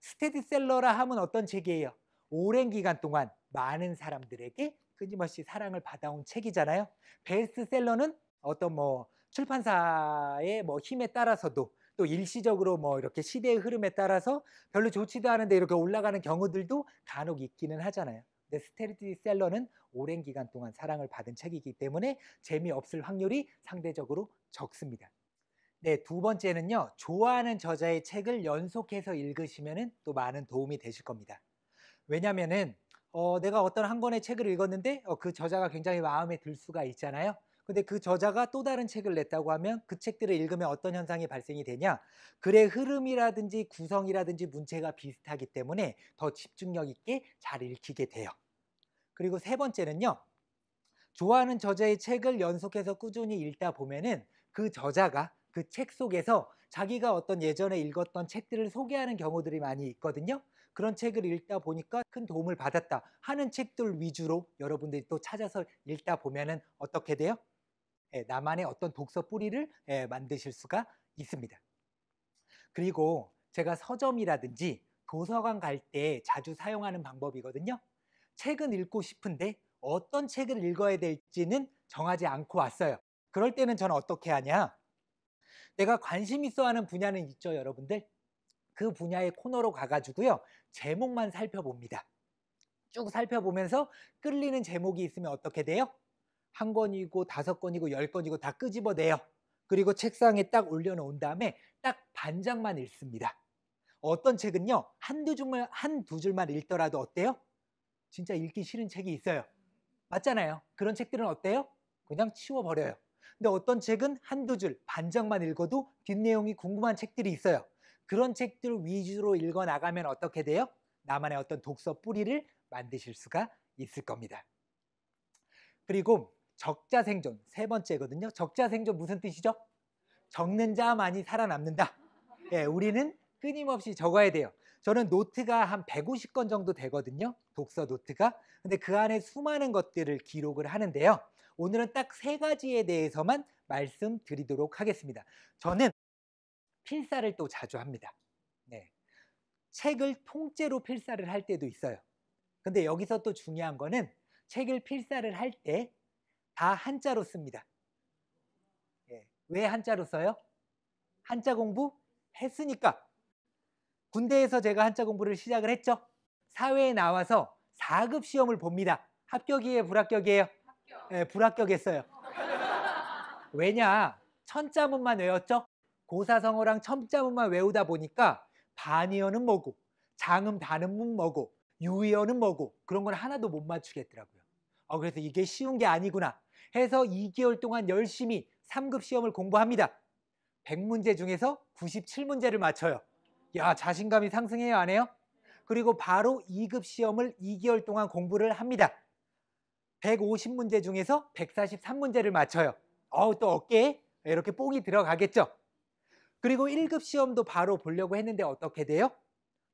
A: 스테디셀러라 하면 어떤 책이에요? 오랜 기간 동안 많은 사람들에게 끊임없이 사랑을 받아온 책이잖아요. 베스트셀러는 어떤 뭐 출판사의 뭐 힘에 따라서도 또 일시적으로 뭐 이렇게 시대의 흐름에 따라서 별로 좋지도 않은데 이렇게 올라가는 경우들도 간혹 있기는 하잖아요. 근데 스테디셀러는 오랜 기간 동안 사랑을 받은 책이기 때문에 재미없을 확률이 상대적으로 적습니다. 네, 두 번째는요. 좋아하는 저자의 책을 연속해서 읽으시면 또 많은 도움이 되실 겁니다. 왜냐면은 내가 어떤 한 권의 책을 읽었는데 그 저자가 굉장히 마음에 들 수가 있잖아요. 근데 그 저자가 또 다른 책을 냈다고 하면 그 책들을 읽으면 어떤 현상이 발생이 되냐? 글의 흐름이라든지 구성이라든지 문체가 비슷하기 때문에 더 집중력 있게 잘 읽히게 돼요. 그리고 세 번째는요. 좋아하는 저자의 책을 연속해서 꾸준히 읽다 보면은 그 저자가 그 책 속에서 자기가 어떤 예전에 읽었던 책들을 소개하는 경우들이 많이 있거든요. 그런 책을 읽다 보니까 큰 도움을 받았다 하는 책들 위주로 여러분들이 또 찾아서 읽다 보면은 어떻게 돼요? 예, 나만의 어떤 독서 뿌리를 만드실 수가 있습니다. 그리고 제가 서점이라든지 도서관 갈 때 자주 사용하는 방법이거든요. 책은 읽고 싶은데 어떤 책을 읽어야 될지는 정하지 않고 왔어요. 그럴 때는 저는 어떻게 하냐? 내가 관심 있어 하는 분야는 있죠, 여러분들. 그 분야의 코너로 가가지고요. 제목만 살펴봅니다. 쭉 살펴보면서 끌리는 제목이 있으면 어떻게 돼요? 한 권이고 5권이고 10권이고 다 끄집어내요. 그리고 책상에 딱 올려놓은 다음에 딱 반장만 읽습니다. 어떤 책은요. 한두 줄만 읽더라도 어때요? 진짜 읽기 싫은 책이 있어요. 맞잖아요. 그런 책들은 어때요? 그냥 치워버려요. 근데 어떤 책은 한두 줄, 반장만 읽어도 뒷내용이 궁금한 책들이 있어요. 그런 책들 위주로 읽어 나가면 어떻게 돼요? 나만의 어떤 독서 뿌리를 만드실 수가 있을 겁니다. 그리고 적자생존, 세 번째거든요. 적자생존 무슨 뜻이죠? 적는 자만이 살아남는다. 예, 우리는 끊임없이 적어야 돼요. 저는 노트가 한 150권 정도 되거든요. 독서 노트가. 근데 그 안에 수많은 것들을 기록을 하는데요. 오늘은 딱 세 가지에 대해서만 말씀드리도록 하겠습니다. 저는 필사를 또 자주 합니다. 네. 책을 통째로 필사를 할 때도 있어요. 근데 여기서 또 중요한 거는 책을 필사를 할 때 다 한자로 씁니다. 예. 왜 한자로 써요? 한자 공부 했으니까. 군대에서 제가 한자 공부를 시작을 했죠. 사회에 나와서 4급 시험을 봅니다. 합격이에요, 불합격이에요? 예, 불합격했어요. 왜냐? 천자문만 외웠죠? 고사성어랑 첨자문만 외우다 보니까 반의어는 뭐고, 장음 단음은 뭐고, 유의어는 뭐고 그런 걸 하나도 못 맞추겠더라고요. 그래서 이게 쉬운 게 아니구나 해서 2개월 동안 열심히 3급 시험을 공부합니다. 100문제 중에서 97문제를 맞춰요. 야, 자신감이 상승해요, 안 해요? 그리고 바로 2급 시험을 2개월 동안 공부를 합니다. 150문제 중에서 143문제를 맞춰요. 또 어깨에 이렇게 뽕이 들어가겠죠. 그리고 1급 시험도 바로 보려고 했는데 어떻게 돼요?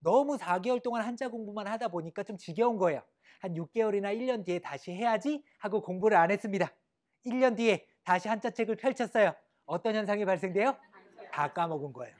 A: 너무 4개월 동안 한자 공부만 하다 보니까 좀 지겨운 거예요. 한 6개월이나 1년 뒤에 다시 해야지 하고 공부를 안 했습니다. 1년 뒤에 다시 한자책을 펼쳤어요. 어떤 현상이 발생돼요? 다 까먹은 거예요.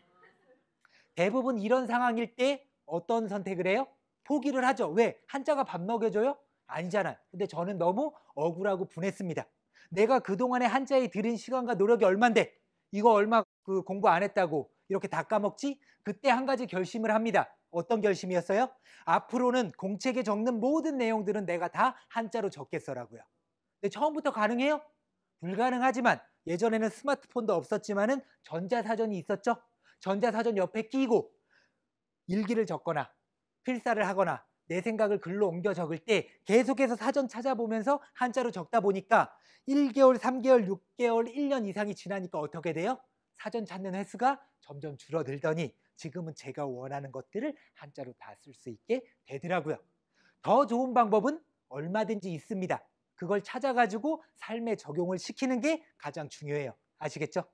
A: 대부분 이런 상황일 때 어떤 선택을 해요? 포기를 하죠. 왜? 한자가 밥 먹여줘요? 아니잖아요. 근데 저는 너무 억울하고 분했습니다. 내가 그동안에 한자에 들인 시간과 노력이 얼만데 이거 얼마 공부 안 했다고 이렇게 다 까먹지? 그때 한 가지 결심을 합니다. 어떤 결심이었어요? 앞으로는 공책에 적는 모든 내용들은 내가 다 한자로 적겠어라고요. 근데 처음부터 가능해요? 불가능하지만 예전에는 스마트폰도 없었지만은 전자사전이 있었죠. 전자사전 옆에 끼고 일기를 적거나 필사를 하거나 내 생각을 글로 옮겨 적을 때 계속해서 사전 찾아보면서 한자로 적다 보니까 1개월, 3개월, 6개월, 1년 이상이 지나니까 어떻게 돼요? 사전 찾는 횟수가 점점 줄어들더니 지금은 제가 원하는 것들을 한자로 다 쓸 수 있게 되더라고요. 더 좋은 방법은 얼마든지 있습니다. 그걸 찾아가지고 삶에 적용을 시키는 게 가장 중요해요. 아시겠죠?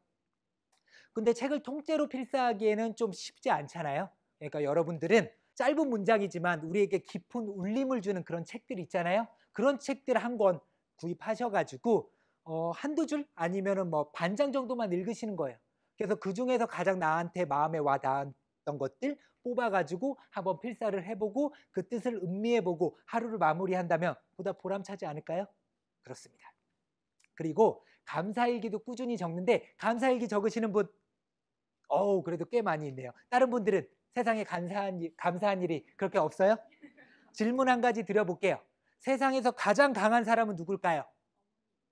A: 근데 책을 통째로 필사하기에는 좀 쉽지 않잖아요. 그러니까 여러분들은 짧은 문장이지만 우리에게 깊은 울림을 주는 그런 책들 있잖아요. 그런 책들 한 권 구입하셔가지고 한두 줄 아니면은 뭐 반장 정도만 읽으시는 거예요. 그래서 그 중에서 가장 나한테 마음에 와 닿았던 것들 뽑아가지고 한번 필사를 해보고 그 뜻을 음미해보고 하루를 마무리한다면 보다 보람차지 않을까요? 그렇습니다. 그리고 감사일기도 꾸준히 적는데 감사일기 적으시는 분 그래도 꽤 많이 있네요. 다른 분들은 세상에 감사한 일이 그렇게 없어요? 질문 한 가지 드려볼게요. 세상에서 가장 강한 사람은 누굴까요?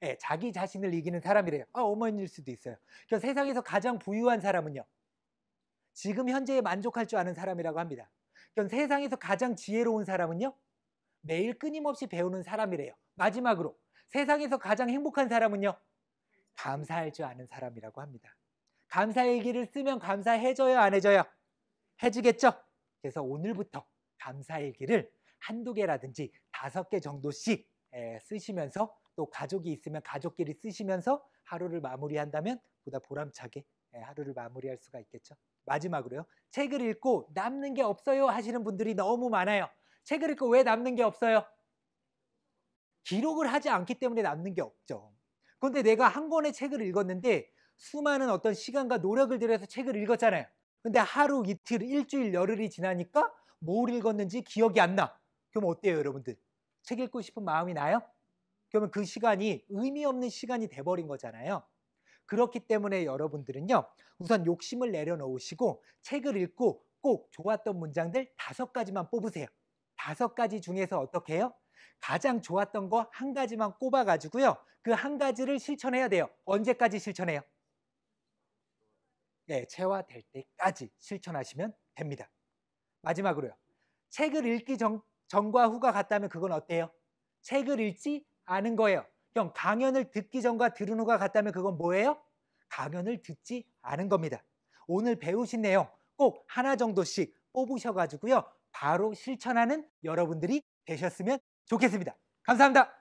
A: 네, 자기 자신을 이기는 사람이래요. 어머니일 수도 있어요. 그래서 세상에서 가장 부유한 사람은요? 지금 현재에 만족할 줄 아는 사람이라고 합니다. 그럼 세상에서 가장 지혜로운 사람은요? 매일 끊임없이 배우는 사람이래요. 마지막으로 세상에서 가장 행복한 사람은요? 감사할 줄 아는 사람이라고 합니다. 감사일기를 쓰면 감사해져요, 안 해져요? 해지겠죠? 그래서 오늘부터 감사일기를 한두 개라든지 5개 정도씩 쓰시면서 또 가족이 있으면 가족끼리 쓰시면서 하루를 마무리한다면 보다 보람차게 하루를 마무리할 수가 있겠죠. 마지막으로요. 책을 읽고 남는 게 없어요 하시는 분들이 너무 많아요. 책을 읽고 왜 남는 게 없어요? 기록을 하지 않기 때문에 남는 게 없죠. 그런데 내가 한 권의 책을 읽었는데 수많은 어떤 시간과 노력을 들여서 책을 읽었잖아요. 근데 하루, 이틀, 일주일, 열흘이 지나니까 뭘 읽었는지 기억이 안 나. 그럼 어때요, 여러분들? 책 읽고 싶은 마음이 나요? 그러면 그 시간이 의미 없는 시간이 돼버린 거잖아요. 그렇기 때문에 여러분들은요, 우선 욕심을 내려놓으시고 책을 읽고 꼭 좋았던 문장들 5가지만 뽑으세요. 5가지 중에서 어떻게 해요? 가장 좋았던 거 한 가지만 꼽아가지고요. 그 한 가지를 실천해야 돼요. 언제까지 실천해요? 네, 체화될 때까지 실천하시면 됩니다. 마지막으로요. 책을 읽기 전과 후가 같다면 그건 어때요? 책을 읽지 않은 거예요. 형, 강연을 듣기 전과 들은 후가 같다면 그건 뭐예요? 강연을 듣지 않은 겁니다. 오늘 배우신 내용 꼭 하나 정도씩 뽑으셔가지고요. 바로 실천하는 여러분들이 되셨으면 좋겠습니다. 감사합니다.